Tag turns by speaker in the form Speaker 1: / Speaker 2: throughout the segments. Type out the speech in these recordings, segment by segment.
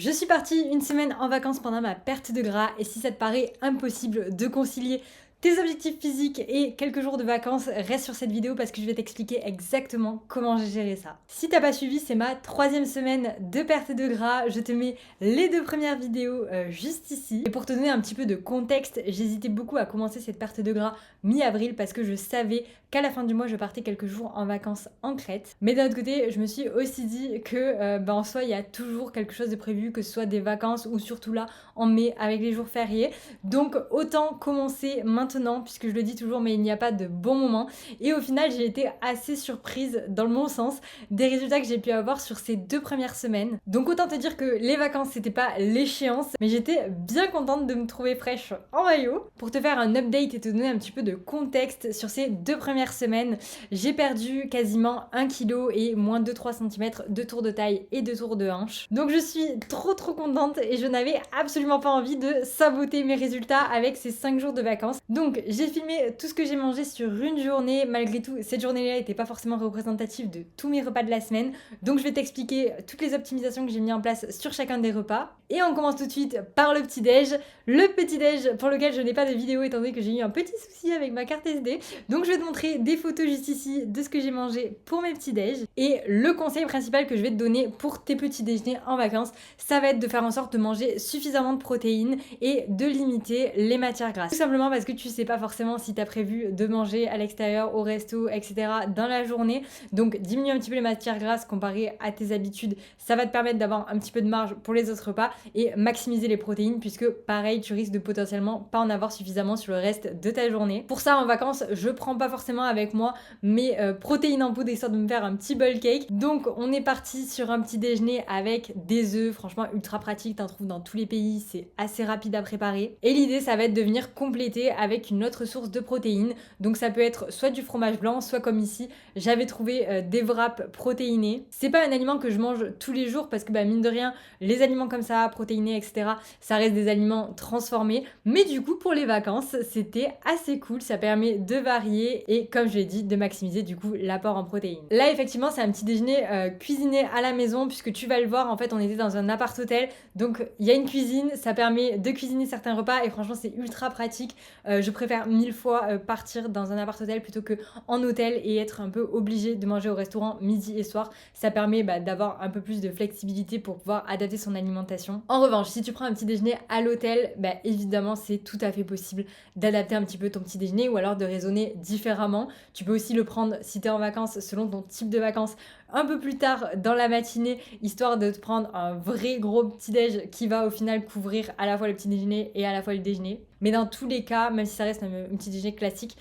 Speaker 1: Je suis partie une semaine en vacances pendant ma perte de gras et si ça te paraît impossible de concilier tes objectifs physiques et quelques jours de vacances, reste sur cette vidéo parce que je vais t'expliquer exactement comment j'ai géré ça. Si t'as pas suivi, c'est ma 3e semaine de perte de gras. Je te mets les 2 premières vidéos juste ici. Et pour te donner un petit peu de contexte, j'hésitais beaucoup à commencer cette perte de gras mi-avril parce que je savais qu'à la fin du mois, je partais quelques jours en vacances en Crète. Mais d'un autre côté, je me suis aussi dit que en soi, il y a toujours quelque chose de prévu, que ce soit des vacances ou surtout là en mai avec les jours fériés. Donc autant commencer maintenant, puisque je le dis toujours, mais il n'y a pas de bon moment. Et au final, j'ai été assez surprise, dans le bon sens, des résultats que j'ai pu avoir sur ces 2 premières semaines. Donc autant te dire que les vacances, c'était pas l'échéance, mais j'étais bien contente de me trouver fraîche en maillot. Pour te faire un update et te donner un petit peu de contexte sur ces 2 premières semaines, j'ai perdu quasiment 1 kg et moins de 3 cm de tour de taille et de tour de hanche. Donc je suis trop contente et je n'avais absolument pas envie de saboter mes résultats avec ces 5 jours de vacances. Donc j'ai filmé tout ce que j'ai mangé sur une journée. Malgré tout, cette journée-là n'était pas forcément représentative de tous mes repas de la semaine. Donc je vais t'expliquer toutes les optimisations que j'ai mis en place sur chacun des repas. Et on commence tout de suite par le petit-déj. Le petit-déj pour lequel je n'ai pas de vidéo étant donné que j'ai eu un petit souci avec ma carte SD. Donc je vais te montrer des photos juste ici de ce que j'ai mangé pour mes petits-déj. Et le conseil principal que je vais te donner pour tes petits déjeuners en vacances, ça va être de faire en sorte de manger suffisamment de protéines et de limiter les matières grasses. Tout simplement parce que tu sais pas forcément si tu as prévu de manger à l'extérieur, au resto, etc. dans la journée. Donc diminuer un petit peu les matières grasses comparé à tes habitudes, ça va te permettre d'avoir un petit peu de marge pour les autres repas et maximiser les protéines puisque pareil, tu risques de potentiellement pas en avoir suffisamment sur le reste de ta journée. Pour ça, en vacances, je prends pas forcément avec moi mes protéines en poudre histoire de me faire un petit bowl cake. Donc on est parti sur un petit déjeuner avec des œufs, franchement ultra pratique, t'en trouves dans tous les pays, c'est assez rapide à préparer. Et l'idée, ça va être de venir compléter avec une autre source de protéines. Donc ça peut être soit du fromage blanc, soit comme ici, j'avais trouvé des wraps protéinés. C'est pas un aliment que je mange tous les jours parce que mine de rien, les aliments comme ça, protéinés, etc., ça reste des aliments transformés. Mais du coup, pour les vacances, c'était assez cool, ça permet de varier et comme je l'ai dit, de maximiser du coup l'apport en protéines. Là, effectivement, c'est un petit déjeuner cuisiné à la maison puisque tu vas le voir, en fait, on était dans un appart-hôtel, donc il y a une cuisine, ça permet de cuisiner certains repas et franchement, c'est ultra pratique. Je préfère 1000 fois partir dans un appart-hôtel plutôt que en hôtel et être un peu obligé de manger au restaurant midi et soir. Ça permet d'avoir un peu plus de flexibilité pour pouvoir adapter son alimentation. En revanche, si tu prends un petit déjeuner à l'hôtel, évidemment, c'est tout à fait possible d'adapter un petit peu ton petit déjeuner ou alors de raisonner différemment. Tu peux aussi le prendre si tu es en vacances selon ton type de vacances un peu plus tard dans la matinée, histoire de te prendre un vrai gros petit-déj qui va au final couvrir à la fois le petit déjeuner et à la fois le déjeuner. Mais dans tous les cas, même si ça reste un petit déjeuner classique,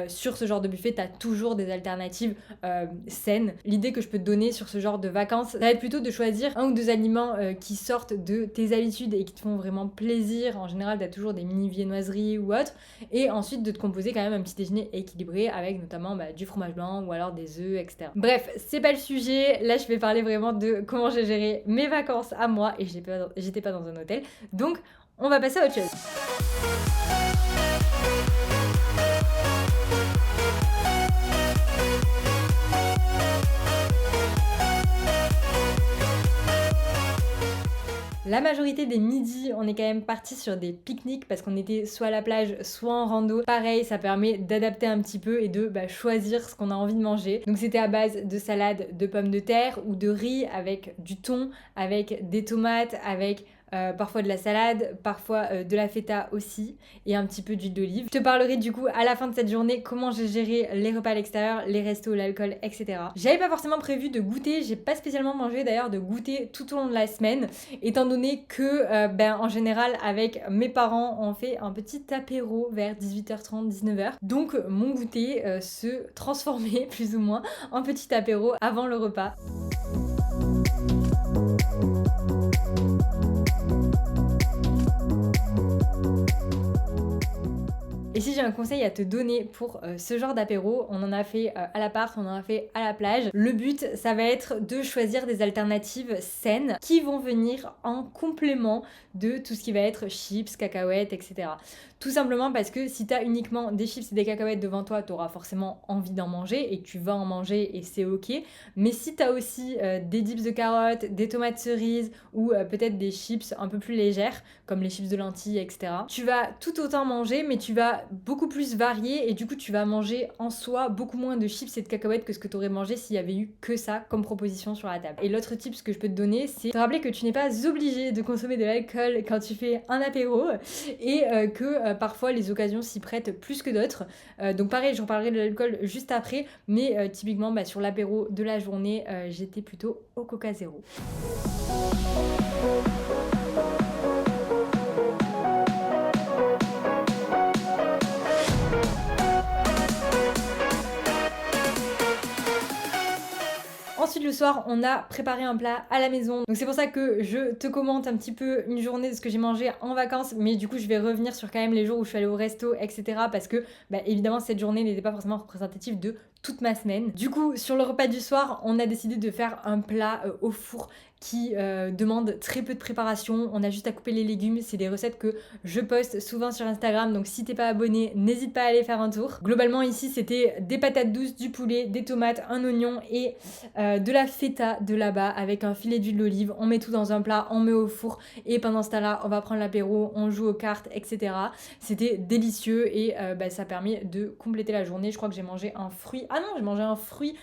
Speaker 1: sur ce genre de buffet, tu as toujours des alternatives saines. L'idée que je peux te donner sur ce genre de vacances, ça va être plutôt de choisir un ou deux aliments qui sortent de tes habitudes et qui te font vraiment plaisir. En général, tu as toujours des mini viennoiseries ou autres. Et ensuite, de te composer quand même un petit déjeuner équilibré avec notamment du fromage blanc ou alors des œufs, etc. Bref, c'est pas le sujet. Là, je vais parler vraiment de comment j'ai géré mes vacances à moi et j'étais pas dans un hôtel. Donc, on va passer à autre chose. La majorité des midis, on est quand même parti sur des pique-niques parce qu'on était soit à la plage, soit en rando. Pareil, ça permet d'adapter un petit peu et de choisir ce qu'on a envie de manger. Donc c'était à base de salade de pommes de terre ou de riz avec du thon, avec des tomates, avec parfois de la salade, parfois de la feta aussi et un petit peu d'huile d'olive. Je te parlerai du coup à la fin de cette journée comment j'ai géré les repas à l'extérieur, les restos, l'alcool, etc. J'avais pas forcément prévu de goûter, j'ai pas spécialement mangé d'ailleurs de goûter tout au long de la semaine étant donné que en général avec mes parents on fait un petit apéro vers 18h30, 19h. Donc mon goûter se transformait plus ou moins en petit apéro avant le repas. Et si j'ai un conseil à te donner pour ce genre d'apéro, on en a fait à l'appart, on en a fait à la plage. Le but, ça va être de choisir des alternatives saines qui vont venir en complément de tout ce qui va être chips, cacahuètes, etc. Tout simplement parce que si tu as uniquement des chips et des cacahuètes devant toi, tu auras forcément envie d'en manger et tu vas en manger et c'est ok. Mais si tu as aussi des dips de carottes, des tomates cerises ou peut-être des chips un peu plus légères, comme les chips de lentilles, etc., tu vas tout autant manger, mais tu vas beaucoup plus varier et du coup tu vas manger en soi beaucoup moins de chips et de cacahuètes que ce que tu aurais mangé s'il y avait eu que ça comme proposition sur la table. Et l'autre tip que je peux te donner, c'est te rappeler que tu n'es pas obligé de consommer de l'alcool quand tu fais un apéro et que parfois les occasions s'y prêtent plus que d'autres. Donc pareil, je reparlerai de l'alcool juste après, mais typiquement sur l'apéro de la journée, j'étais plutôt au Coca Zéro. Ensuite, le soir, on a préparé un plat à la maison. Donc c'est pour ça que je te commente un petit peu une journée de ce que j'ai mangé en vacances. Mais du coup, je vais revenir sur quand même les jours où je suis allée au resto, etc. Parce que, évidemment, cette journée n'était pas forcément représentative de toute ma semaine. Du coup, sur le repas du soir, on a décidé de faire un plat au four qui demande très peu de préparation. On a juste à couper les légumes. C'est des recettes que je poste souvent sur Instagram. Donc si t'es pas abonné, n'hésite pas à aller faire un tour. Globalement, ici, c'était des patates douces, du poulet, des tomates, un oignon et de la feta de là-bas avec un filet d'huile d'olive. On met tout dans un plat, on met au four et pendant ce temps-là, on va prendre l'apéro, on joue aux cartes, etc. C'était délicieux et ça permet de compléter la journée. Je crois que j'ai mangé un fruit. Ah non, j'ai mangé un fruit.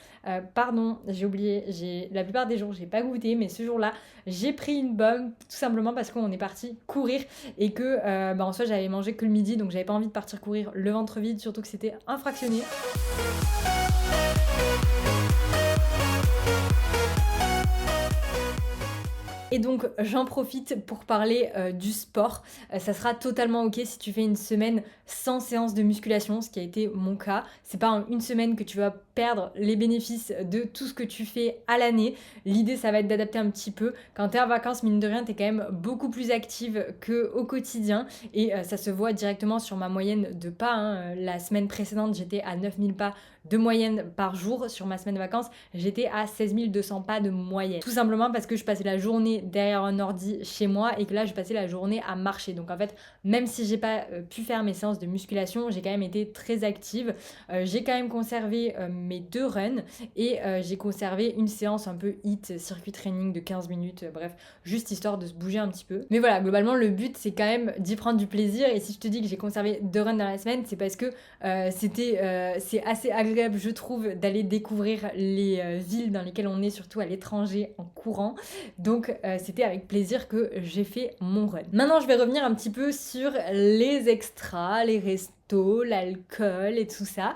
Speaker 1: Pardon, j'ai oublié. La plupart des jours, j'ai pas goûté, mais ce jour-là, j'ai pris une pomme tout simplement parce qu'on est parti courir et que en soi, j'avais mangé que le midi, donc j'avais pas envie de partir courir le ventre vide, surtout que c'était un fractionné. Et donc j'en profite pour parler du sport. Ça sera totalement ok si tu fais une semaine sans séance de musculation, ce qui a été mon cas. C'est pas en une semaine que tu vas perdre les bénéfices de tout ce que tu fais à l'année. L'idée, ça va être d'adapter un petit peu. Quand t'es en vacances, mine de rien, t'es quand même beaucoup plus active qu'au quotidien et ça se voit directement sur ma moyenne de pas. La semaine précédente, j'étais à 9000 pas de moyenne par jour. Sur ma semaine de vacances, j'étais à 16 200 pas de moyenne. Tout simplement parce que je passais la journée derrière un ordi chez moi et que là, je passais la journée à marcher. Donc en fait, même si j'ai pas pu faire mes séances de musculation, j'ai quand même été très active. J'ai quand même conservé mes 2 runs et j'ai conservé une séance un peu HIIT, circuit training de 15 minutes, bref, juste histoire de se bouger un petit peu. Mais voilà, globalement, le but, c'est quand même d'y prendre du plaisir. Et si je te dis que j'ai conservé 2 runs dans la semaine, c'est parce que c'est assez agréable, je trouve, d'aller découvrir les villes dans lesquelles on est, surtout à l'étranger, en courant. Donc, c'était avec plaisir que j'ai fait mon run. Maintenant, je vais revenir un petit peu sur les extras, les restos, l'alcool et tout ça.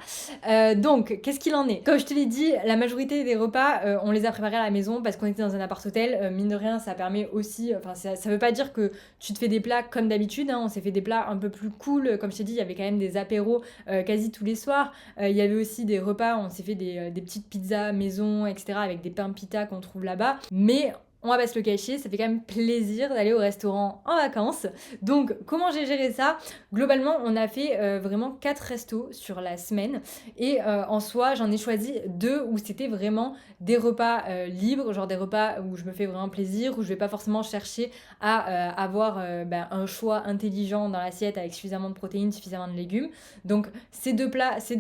Speaker 1: Donc, qu'est-ce qu'il en est? Comme je te l'ai dit, la majorité des repas, on les a préparés à la maison parce qu'on était dans un appart-hôtel. Mine de rien, ça permet aussi... Enfin, ça veut pas dire que tu te fais des plats comme d'habitude. On s'est fait des plats un peu plus cool. Comme je t'ai dit, il y avait quand même des apéros quasi tous les soirs. Il y avait aussi des repas, on s'est fait des petites pizzas maison, etc. avec des pains pita qu'on trouve là-bas. Mais... on va pas se le cacher, ça fait quand même plaisir d'aller au restaurant en vacances. Donc, comment j'ai géré ça? Globalement, on a fait vraiment 4 restos sur la semaine. Et en soi, j'en ai choisi 2 où c'était vraiment des repas libres, genre des repas où je me fais vraiment plaisir, où je vais pas forcément chercher à avoir un choix intelligent dans l'assiette avec suffisamment de protéines, suffisamment de légumes. Donc, ces deux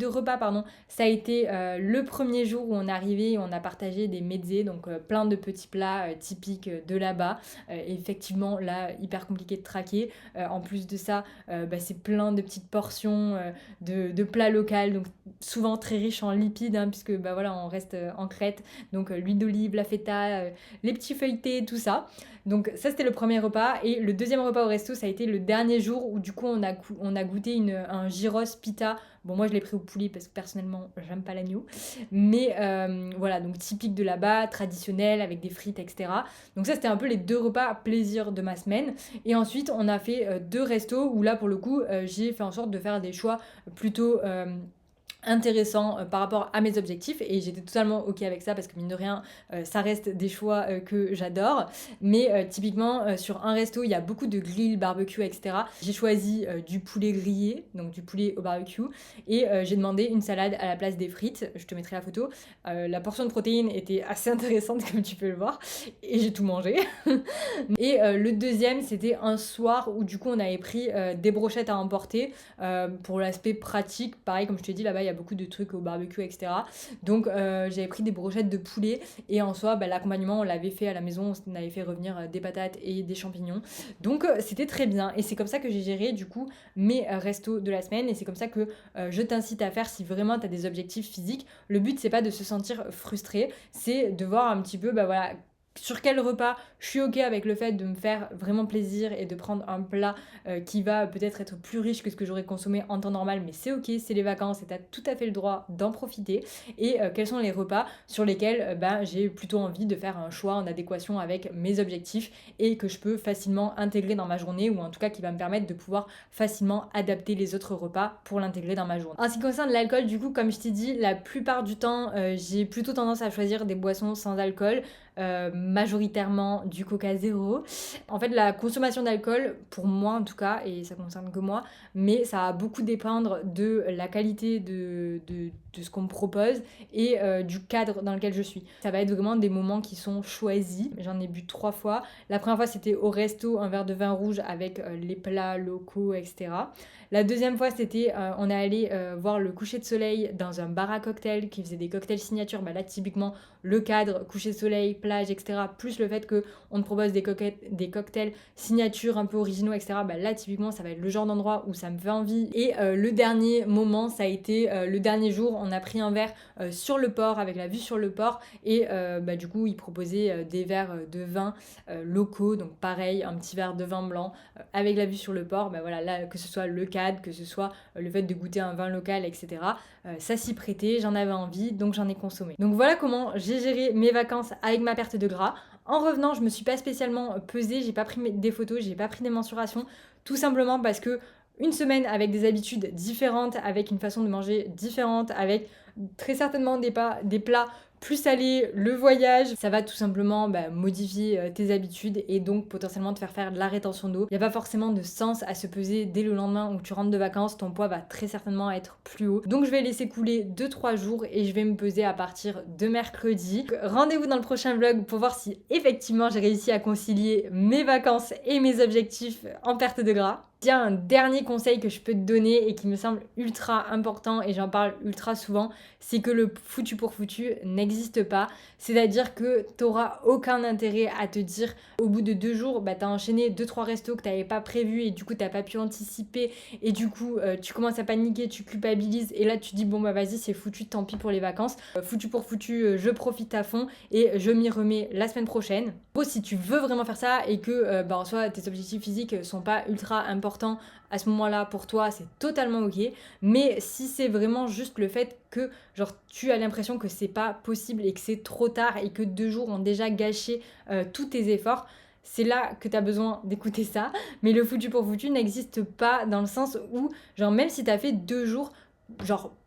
Speaker 1: repas, ça a été le premier jour où on est arrivé et on a partagé des mezzés, donc plein de petits plats typique de là-bas. Effectivement, là, hyper compliqué de traquer. En plus de ça, c'est plein de petites portions de plats locaux, donc souvent très riches en lipides, puisque on reste en Crète. Donc l'huile d'olive, la feta, les petits feuilletés, tout ça. Donc ça, c'était le premier repas. Et le deuxième repas au resto, ça a été le dernier jour où du coup, on a goûté un gyros pita. Bon, moi, je l'ai pris au poulet parce que personnellement, j'aime pas l'agneau. Mais voilà, donc typique de là-bas, traditionnel, avec des frites, etc. Donc ça, c'était un peu les 2 repas plaisir de ma semaine. Et ensuite, on a fait 2 restos où là, pour le coup, j'ai fait en sorte de faire des choix plutôt... intéressant par rapport à mes objectifs et j'étais totalement ok avec ça parce que mine de rien ça reste des choix que j'adore, mais typiquement sur un resto il y a beaucoup de grill, barbecue, etc. J'ai choisi du poulet grillé, donc du poulet au barbecue, et j'ai demandé une salade à la place des frites. Je te mettrai la photo. La portion de protéines était assez intéressante comme tu peux le voir et j'ai tout mangé. Et le deuxième c'était un soir où du coup on avait pris des brochettes à emporter pour l'aspect pratique. Pareil, comme je te dis, là-bas il y a beaucoup de trucs au barbecue, etc. Donc j'avais pris des brochettes de poulet et en soi l'accompagnement on l'avait fait à la maison, on avait fait revenir des patates et des champignons. Donc c'était très bien et c'est comme ça que j'ai géré du coup mes restos de la semaine et c'est comme ça que je t'incite à faire si vraiment tu as des objectifs physiques. Le but c'est pas de se sentir frustré, c'est de voir un petit peu voilà sur quel repas je suis ok avec le fait de me faire vraiment plaisir et de prendre un plat qui va peut-être être plus riche que ce que j'aurais consommé en temps normal, mais c'est ok, c'est les vacances et tu as tout à fait le droit d'en profiter. Et quels sont les repas sur lesquels j'ai plutôt envie de faire un choix en adéquation avec mes objectifs et que je peux facilement intégrer dans ma journée, ou en tout cas qui va me permettre de pouvoir facilement adapter les autres repas pour l'intégrer dans ma journée. En ce qui concerne l'alcool, du coup, comme je t'ai dit, la plupart du temps j'ai plutôt tendance à choisir des boissons sans alcool. Majoritairement du Coca zéro. En fait, la consommation d'alcool, pour moi en tout cas, et ça concerne que moi, mais ça va beaucoup dépendre de la qualité de ce qu'on me propose et du cadre dans lequel je suis. Ça va être vraiment des moments qui sont choisis. J'en ai bu 3 fois. La première fois, c'était au resto, un verre de vin rouge avec les plats locaux, etc. La deuxième fois, c'était, on est allé voir le coucher de soleil dans un bar à cocktails qui faisait des cocktails signature. Là, typiquement, le cadre, coucher de soleil, plage, etc. Plus le fait qu'on te propose des cocktails signature un peu originaux, etc. Là, typiquement, ça va être le genre d'endroit où ça me fait envie. Et le dernier moment, ça a été le dernier jour, on a pris un verre sur le port, avec la vue sur le port. Et du coup, ils proposaient des verres de vin locaux. Donc pareil, un petit verre de vin blanc avec la vue sur le port. Voilà, là, que ce soit le cadre, que ce soit le fait de goûter un vin local, etc. Ça s'y prêtait, j'en avais envie, donc j'en ai consommé. Donc voilà comment j'ai géré mes vacances avec ma perte de gras. En revenant, je me suis pas spécialement pesée, j'ai pas pris des photos, j'ai pas pris des mensurations, tout simplement parce que une semaine avec des habitudes différentes, avec une façon de manger différente, avec très certainement des plats plus salés, le voyage, ça va tout simplement modifier tes habitudes et donc potentiellement te faire de la rétention d'eau. Il n'y a pas forcément de sens à se peser dès le lendemain où tu rentres de vacances, ton poids va très certainement être plus haut. Donc je vais laisser couler 2-3 jours et je vais me peser à partir de mercredi. Rendez-vous dans le prochain vlog pour voir si effectivement j'ai réussi à concilier mes vacances et mes objectifs en perte de gras. Tiens, un dernier conseil que je peux te donner et qui me semble ultra important et j'en parle ultra souvent, c'est que le foutu pour foutu n'existe pas. C'est-à-dire que t'auras aucun intérêt à te dire au bout de 2 jours, t'as enchaîné 2-3 restos que t'avais pas prévus et du coup t'as pas pu anticiper et du coup tu commences à paniquer, tu culpabilises et là tu dis vas-y c'est foutu, tant pis pour les vacances. Foutu pour foutu, je profite à fond et je m'y remets la semaine prochaine. Bon, si tu veux vraiment faire ça et que en soi tes objectifs physiques sont pas ultra importants à ce moment-là pour toi, c'est totalement ok. Mais si c'est vraiment juste le fait que tu as l'impression que c'est pas possible et que c'est trop tard et que 2 jours ont déjà gâché tous tes efforts, c'est là que tu as besoin d'écouter ça. Mais le foutu pour foutu n'existe pas dans le sens où même si tu as fait 2 jours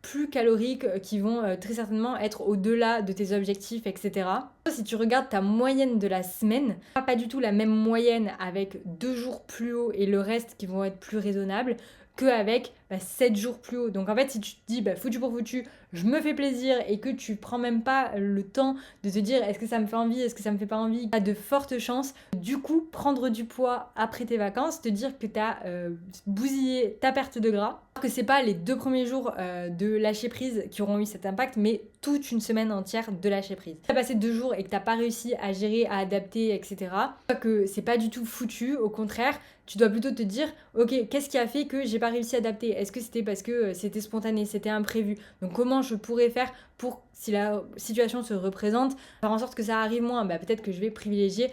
Speaker 1: plus caloriques qui vont très certainement être au-delà de tes objectifs, etc. Si tu regardes ta moyenne de la semaine, pas du tout la même moyenne avec 2 jours plus haut et le reste qui vont être plus raisonnables qu'avec 7 jours plus haut. Donc en fait, si tu te dis foutu pour foutu, je me fais plaisir et que tu prends même pas le temps de te dire est-ce que ça me fait envie, est-ce que ça me fait pas envie, tu as de fortes chances du coup prendre du poids après tes vacances, te dire que tu as bousillé ta perte de gras, que c'est pas les 2 premiers jours de lâcher prise qui auront eu cet impact, mais toute une semaine entière de lâcher prise. Tu as passé 2 jours et que tu n'as pas réussi à gérer, à adapter, etc. Que c'est pas du tout foutu, au contraire, tu dois plutôt te dire ok, qu'est-ce qui a fait que j'ai pas réussi à adapter? Est-ce que c'était parce que c'était spontané, c'était imprévu? Donc comment je pourrais faire pour, si la situation se représente, faire en sorte que ça arrive moins? Peut-être que je vais privilégier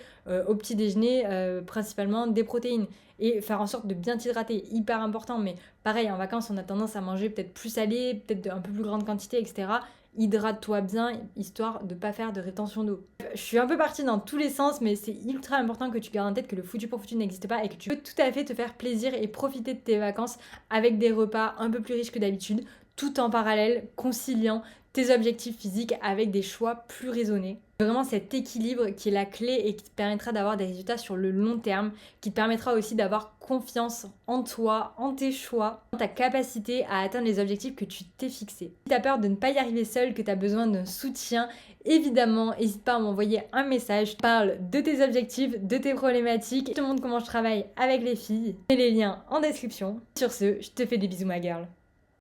Speaker 1: au petit déjeuner principalement des protéines et faire en sorte de bien t'hydrater, hyper important. Mais pareil, en vacances on a tendance à manger peut-être plus salé, peut-être un peu plus grande quantité, etc. Hydrate-toi bien, histoire de pas faire de rétention d'eau. Je suis un peu partie dans tous les sens, mais c'est ultra important que tu gardes en tête que le foutu pour foutu n'existe pas et que tu peux tout à fait te faire plaisir et profiter de tes vacances avec des repas un peu plus riches que d'habitude. tout en parallèle, conciliant tes objectifs physiques avec des choix plus raisonnés. Vraiment cet équilibre qui est la clé et qui te permettra d'avoir des résultats sur le long terme, qui te permettra aussi d'avoir confiance en toi, en tes choix, en ta capacité à atteindre les objectifs que tu t'es fixés. Si tu as peur de ne pas y arriver seul, que tu as besoin d'un soutien, évidemment, n'hésite pas à m'envoyer un message. Je parle de tes objectifs, de tes problématiques. Je te montre comment je travaille avec les filles. Je mets les liens en description. Sur ce, je te fais des bisous ma girl.